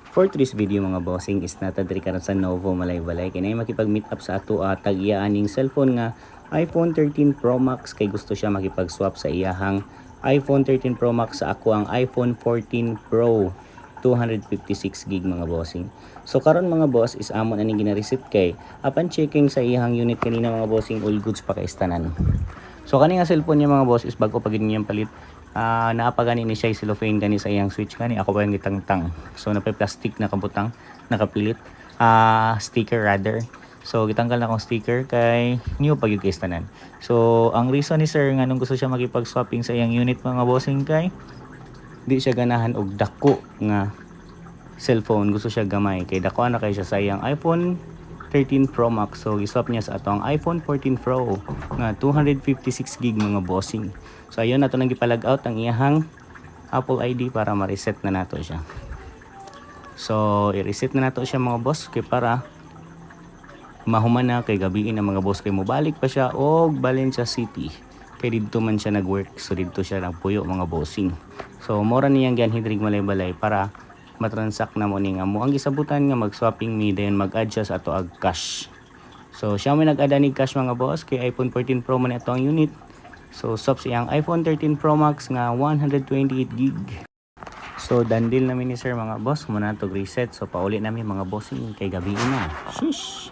For today's video mga bossing is natadri karon sa Novo Malaybalay kinay makipag-meet up sa ato tag-iya aning cellphone nga iPhone 13 Pro Max kay gusto siya makipag-swap sa iyahang iPhone 13 Pro Max sa ako ang iPhone 14 Pro 256 gig mga bossing. So karon mga boss is amon aning gina-receipt kay upon checking sa iyahang unit kanina mga bossing all goods pa kay istanan. So kani nga cellphone niya mga boss is bago pa gid niyang palit. Naapagani ni siya cellophane gani sa iyang switch gani ako pa yung gitangtang. So napay plastic na kabutang nakapilit sticker rather. So gitanggal na akong sticker kay new pag yung case tanan. So ang reason ni sir nga nung gusto siya makipag-swapping sa iyang unit mga bossing kay di siya ganahan og dako nga cellphone, gusto siya gamay kay dako na kay siya sa iyang iPhone 13 Pro Max. So iswap niya sa atong iPhone 14 Pro nga 256 gig mga bossing. So ayun nato nang gipalag out ang iyahang Apple ID para ma-reset na nato siya. So i-reset na nato siya mga boss kay para mahuman na kay gabi na mga boss kay mobalik pa siya og Valencia City. Kay dito man siya nag-work, so dito siya nagpuyo mga bossing. So mora niyang gianhidrig malay-balay para matransact na mo ning amo ang gisabutan nga mag-swapping me dayon mag-add siya sa ato ag cash. So siya may nag-add ni cash mga boss kay iPhone 14 Pro man ito ang unit. So swap siyang iPhone 13 Pro Max nga 128 gig. So done deal namin ni sir mga boss, muna to reset. So pauli namin mga bossing kay gabi na. Sheesh.